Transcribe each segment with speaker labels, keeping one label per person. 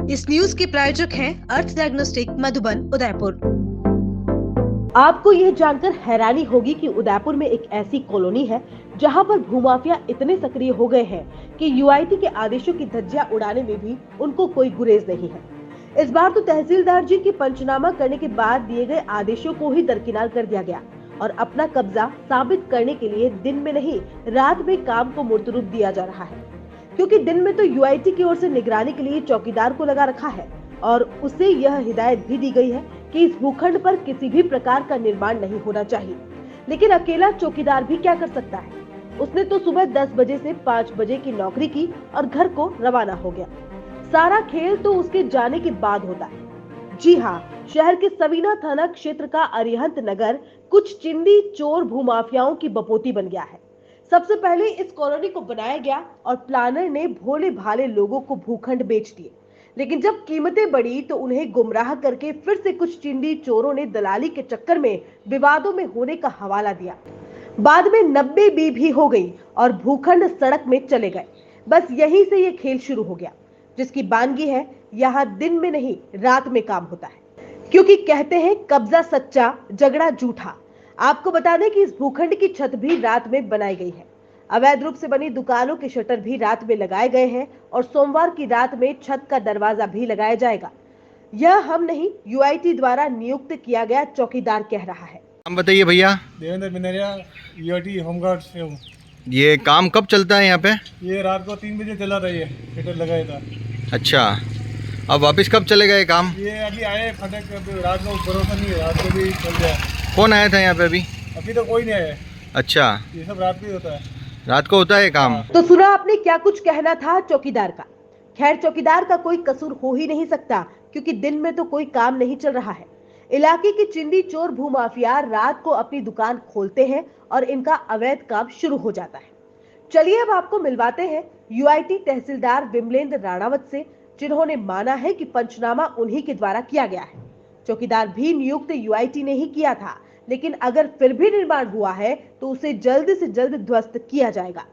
Speaker 1: इस न्यूज के प्रायोजक हैं अर्थ डायग्नोस्टिक मधुबन उदयपुर।
Speaker 2: आपको यह जानकर हैरानी होगी कि उदयपुर में एक ऐसी कॉलोनी है जहां पर भूमाफिया इतने सक्रिय हो गए हैं कि यूआईटी के आदेशों की धज्जियां उड़ाने में भी उनको कोई गुरेज नहीं है। इस बार तो तहसीलदार जी की पंचनामा करने के बाद दिए गए आदेशों को ही दरकिनार कर दिया गया और अपना कब्जा साबित करने के लिए दिन में नहीं रात में काम को मूर्त रूप दिया जा रहा है, क्योंकि दिन में तो यूआईटी की ओर से निगरानी के लिए चौकीदार को लगा रखा है और उसे यह हिदायत भी दी गई है कि इस भूखंड पर किसी भी प्रकार का निर्माण नहीं होना चाहिए। लेकिन अकेला चौकीदार भी क्या कर सकता है? उसने तो सुबह 10 बजे से 5 बजे की नौकरी की और घर को रवाना हो गया। सारा खेल तो उसके जाने के बाद होता है। जी हाँ, शहर के सवीना थाना क्षेत्र का अरिहंत नगर कुछ चिंदी चोर भूमाफियाओं की बपोती बन गया है। सबसे पहले इस कॉलोनी को बनाया गया और प्लानर ने भोले भाले लोगों को भूखंड बेच दिए, लेकिन जब कीमतें बढ़ी तो उन्हें गुमराह करके फिर से कुछ चिंदी चोरों ने दलाली के चक्कर में विवादों में होने का हवाला दिया। बाद में 90 भी हो गई और भूखंड सड़क में चले गए। बस यहीं से ये खेल शुरू हो गया, जिसकी बानगी है यहाँ दिन में नहीं रात में काम होता है, क्योंकि कहते हैं कब्जा सच्चा झगड़ा झूठा। आपको बता दें कि इस भूखंड की छत भी रात में बनाई गई है। अवैध रूप से बनी दुकानों के शटर भी रात में लगाए गए हैं और सोमवार की रात में छत का दरवाजा भी लगाया जाएगा। यह हम नहीं, यूआईटी द्वारा नियुक्त किया गया चौकीदार कह रहा है।
Speaker 3: नाम बताइए भैया।
Speaker 4: देवेंद्र बिनरिया, यूआईटी होमगार्ड से हूँ।
Speaker 3: ये काम कब चलता है यहाँ पे?
Speaker 4: ये रात को 3 बजे चला रही है, शटर लगाया था।
Speaker 3: अच्छा, अब वापस कब चलेगा ये काम?
Speaker 4: ये अभी आए फटक, रात को भरोसा नहीं है, रात को भी चल जाए।
Speaker 3: कौन आया था यहाँ पे अभी?
Speaker 4: अभी तो कोई नहीं आया।
Speaker 3: अच्छा,
Speaker 4: ये सब रात को ही होता है।
Speaker 3: रात को होता है ये काम?
Speaker 2: तो सुना आपने क्या कुछ कहना था चौकीदार का। खैर, चौकीदार का कोई कसूर हो ही नहीं सकता, क्योंकि दिन में तो कोई काम नहीं चल रहा है। इलाके के चिंदी चोर भूमाफिया रात को अपनी दुकान खोलते हैं और इनका अवैध काम शुरू हो जाता है। चलिए अब आपको मिलवाते हैं यूआईटी तहसीलदार विमलेंद्र राणावत से, जिन्होंने माना है कि पंचनामा उन्हीं के द्वारा किया गया है। चौकीदार भी नियुक्त यूआईटी ने ही किया था, लेकिन अगर फिर भी निर्माण हुआ है तो उसे जल्द से जल्द ध्वस्त किया जाएगा।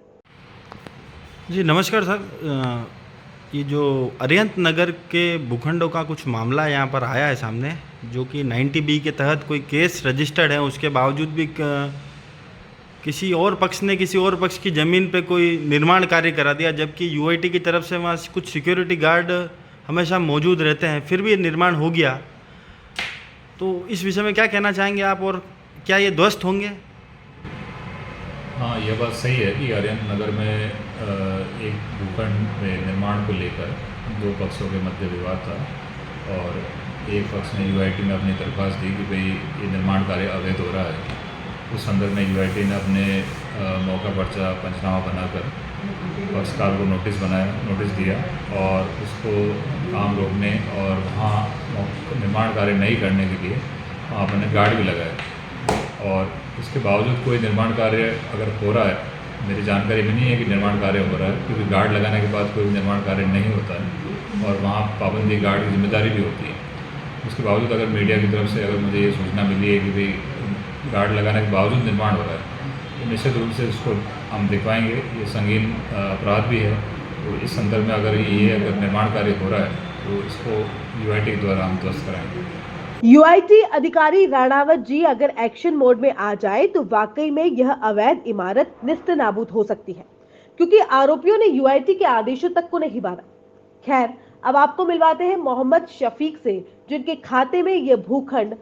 Speaker 5: जी नमस्कार सर, ये जो अरिहंत नगर के भूखंडों का कुछ मामला यहाँ पर आया है सामने, जो कि 90B के तहत कोई केस रजिस्टर्ड है, उसके बावजूद भी किसी और पक्ष ने किसी और पक्ष की ज़मीन पे कोई निर्माण कार्य करा दिया, जबकि यूआईटी की तरफ से वहाँ कुछ सिक्योरिटी गार्ड हमेशा मौजूद रहते हैं, फिर भी ये निर्माण हो गया। तो इस विषय में क्या कहना चाहेंगे आप, और क्या ये ध्वस्त होंगे?
Speaker 6: हाँ, यह बात सही है कि अरिहंत नगर में एक भूखंड में निर्माण को लेकर 2 पक्षों के मध्य विवाद था और एक पक्ष ने यूआईटी में अपनी दरख्वास्त दी कि भाई ये निर्माण कार्य अवैध हो रहा है। उस संदर्भ में यूआईटी ने अपने मौका पर्चा पंचनामा बनाकर पक्षकार को नोटिस दिया और उसको काम रोकने और वहाँ निर्माण कार्य नहीं करने के लिए वहाँ अपने गार्ड भी लगाए। और इसके बावजूद कोई निर्माण कार्य अगर हो रहा है, मेरी जानकारी में नहीं है कि निर्माण कार्य हो रहा है, क्योंकि गार्ड लगाने के बाद कोई निर्माण कार्य नहीं होता है और वहाँ पाबंदी गार्ड की जिम्मेदारी भी होती है। उसके बावजूद अगर मीडिया की तरफ से अगर मुझे ये सूचना मिली है कि भाई गार्ड लगाने के बावजूद निर्माण हो रहा है, तो निश्चित रूप से उसको हम दिखवाएंगे। ये संगीन अपराध भी है, तो इस संदर्भ में अगर निर्माण कार्य हो रहा है तो इसको यूआईटी के द्वारा हम ध्वस्त कराएंगे।
Speaker 2: यूआईटी अधिकारी राणावत जी अगर एक्शन मोड में आ जाए तो वाकई में यह अवैध इमारत निस्तनाबूद हो सकती है, क्योंकि आरोपियों ने यूआईटी के आदेशों तक को नहीं माना। खैर, अब आपको मिलवाते हैं मोहम्मद शफीक से, जिनके खाते में यह भूखंड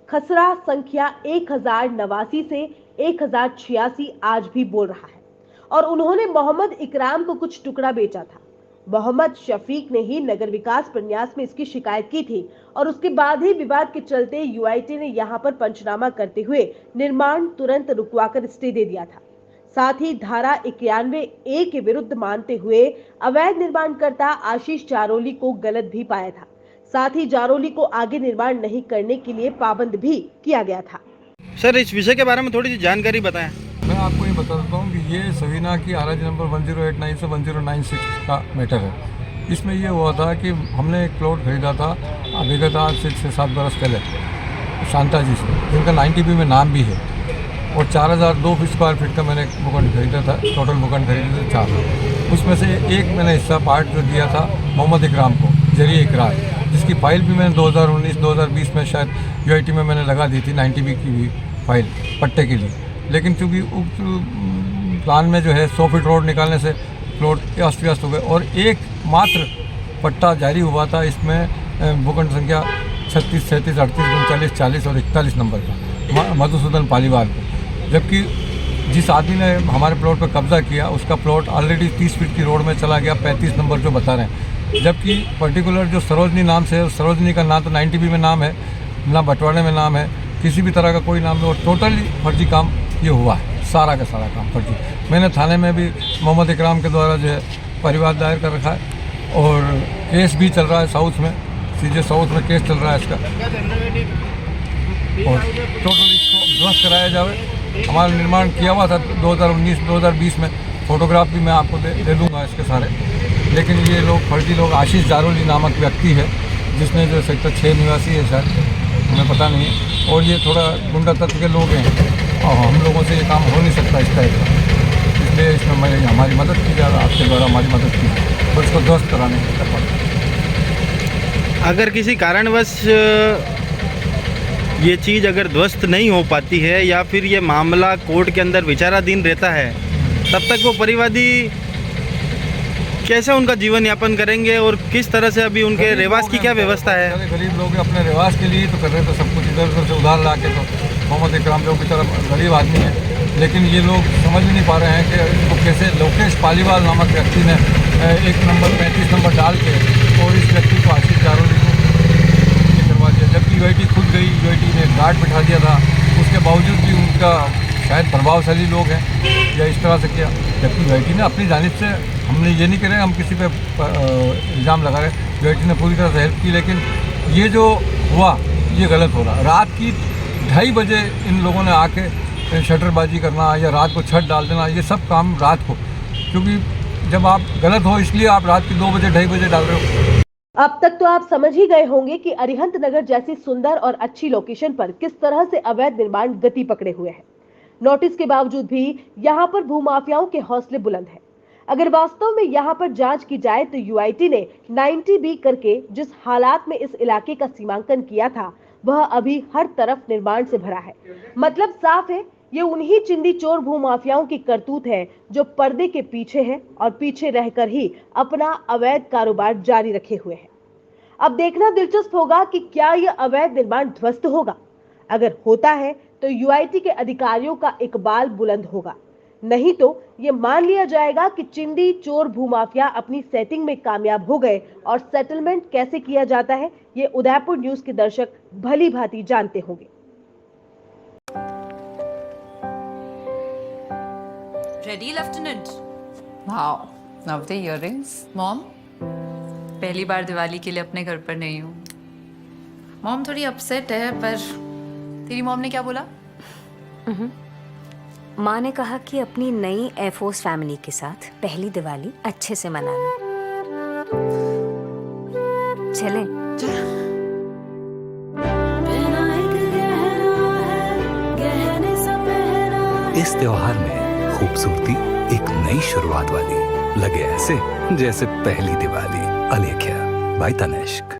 Speaker 2: खसरा संख्या 1089 से 1086 आज भी बोल रहा है और उन्होंने मोहम्मद इकराम को कुछ टुकड़ा बेचा था। मोहम्मद शफीक ने ही नगर विकास प्रन्यास में इसकी शिकायत की थी और उसके बाद ही विवाद के चलते यूआईटी ने यहां पर पंचनामा करते हुए निर्माण तुरंत रुकवाकर स्टे दे दिया था। साथ ही धारा 91A के विरुद्ध मानते हुए अवैध निर्माणकर्ता आशीष जारोली को गलत भी पाया था। साथ ही जारोली को आगे निर्माण नहीं करने के लिए पाबंद भी किया गया था।
Speaker 5: सर, इस विषय के बारे में थोड़ी सी जानकारी बताएं।
Speaker 4: मैं आपको ये बता देता हूँ कि ये सवीना की RIG नंबर 1089 से 1096 का मैटर है। इसमें ये हुआ था कि हमने एक प्लॉट खरीदा था विगत आज से 6-7 बरस पहले शांता जी से, जिनका 90B में नाम भी है, और 4002 स्क्वायर फीट का मैंने भूखंड खरीदा था। टोटल भूखंड खरीदे थे 4। उसमें से एक मैंने हिस्सा पार्ट जो दिया था मोहम्मद इकराम को, जरिए इकरार, जिसकी फ़ाइल भी मैंने 2019-2020 में शायद यूआईटी में मैंने लगा दी थी 90B की भी फाइल पट्टे के लिए। लेकिन चूँकि उक्त प्लान में जो है 100 फीट रोड निकालने से प्लॉट अस्त व्यस्त हो गए और एकमात्र पट्टा जारी हुआ था इसमें भूखंड संख्या 36, 37, 38, 39, 40 और 41 नंबर का मधुसूदन पालीवाल को। जबकि जिस आदमी ने हमारे प्लॉट पर कब्जा किया उसका प्लॉट ऑलरेडी 30 फीट की रोड में चला गया, 35 नंबर जो बता रहे हैं। जबकि पर्टिकुलर जो सरोजनी नाम से, सरोजनी का ना तो 90B में नाम है, ना बंटवारे में नाम है, किसी भी तरह का कोई नाम नहीं, और टोटली फर्जी काम ये हुआ है, सारा का सारा काम फर्जी। मैंने थाने में भी मोहम्मद इकराम के द्वारा जो है परिवाद दायर कर रखा है और केस भी चल रहा है साउथ में, सीधे साउथ में केस चल रहा है इसका, और टोटली इसको ध्वस्त कराया जाए। हमारा निर्माण किया हुआ था 2019-2020 में, फोटोग्राफ भी मैं आपको दे दूँगा इसके सारे। लेकिन ये लोग फर्जी लोग, आशीष जारोली नामक व्यक्ति है जिसने जो सेक्टर 6 निवासी है शायद, हमें पता नहीं है, और ये थोड़ा गुंडा तत्व के लोग हैं और हम लोगों से ये काम हो नहीं सकता इस टाइप का। इसलिए इसमें मैं हमारी मदद की जा रहा है, आपके द्वारा हमारी मदद की जाए और इसको ध्वस्त कराने की तरफ।
Speaker 5: अगर किसी कारणवश ये चीज़ अगर ध्वस्त नहीं हो पाती है या फिर ये मामला कोर्ट के अंदर विचाराधीन रहता है, तब तक वो परिवादी कैसे उनका जीवन यापन करेंगे और किस तरह से अभी उनके रहवास की क्या व्यवस्था है?
Speaker 4: गरीब लोग अपने रहवास के लिए तो कर रहे थे सब कुछ, इधर उधर से उधार ला के। तो मोहम्मद इकराम जो की तरफ गरीब आदमी है, लेकिन ये लोग समझ नहीं पा रहे हैं कि इनको कैसे लोकेश पालीवाल नामक व्यक्ति ने 1 नंबर 35 नंबर डाल के और इस व्यक्ति को आशीष जारोली को करवा दिया। जबकि यूआईटी खुद गई, यूआईटी ने गार्ड बिठा दिया था, उसके बावजूद भी उनका शायद प्रभावशाली लोग हैं या इस तरह से किया। जबकि यूआईटी ने अपनी जानिब से, हमने ये नहीं कह रहे हम किसी पे इल्ज़ाम लगा रहे, यूआईटी ने पूरी तरह से हेल्प की, लेकिन ये जो हुआ ये गलत हो रहा। रात की 2:30 बजे इन लोगों ने आके शटरबाजी करना या रात को छत डाल देना, ये सब काम रात को, क्योंकि जब आप गलत हो इसलिए आप रात की 2 बजे 2:30 बजे डाल रहे हो।
Speaker 2: अब तक तो आप समझ ही गए होंगे कि अरिहंत नगर जैसी सुंदर और अच्छी लोकेशन पर किस तरह से अवैध निर्माण गति पकड़े हुए है। नोटिस के बावजूद भी यहाँ पर भूमाफियाओं के हौसले बुलंद हैं। अगर वास्तव में यहाँ पर जांच की जाए तो यूआईटी ने 90B करके जिस हालात में इस इलाके का सीमांकन किया था वह अभी हर तरफ निर्माण से भरा है। मतलब साफ है, ये उन्हीं चिंदी चोर भूमाफियाओं की करतूत है जो पर्दे के पीछे है और पीछे रहकर ही अपना अवैध कारोबार जारी रखे हुए हैं। अब देखना दिलचस्प होगा कि क्या यह अवैध निर्माण ध्वस्त होगा। अगर होता है तो यूआईटी के अधिकारियों का इकबाल बुलंद होगा, नहीं तो ये मान लिया जाएगा कि चिंदी चोर भूमाफिया अपनी सेटिंग में कामयाब हो गए और सेटलमेंट कैसे किया जाता है ये उदयपुर न्यूज के दर्शक भली भांति जानते होंगे।
Speaker 7: Ready, Lieutenant?
Speaker 8: Wow, love the earrings. Mom?
Speaker 7: पहली बार दिवाली के लिए अपने घर पर नहीं हूँ।
Speaker 8: मॉम थोड़ी अपसेट है, पर तेरी मॉम ने क्या बोला?
Speaker 9: माँ ने कहा कि अपनी नई एयरफोर्स फैमिली के साथ पहली दिवाली अच्छे से मनाना। चले
Speaker 10: इस त्योहार में खूबसूरती एक नई शुरुआत वाली लगे ऐसे जैसे पहली दिवाली। अलेख्या बाय तनिष्क।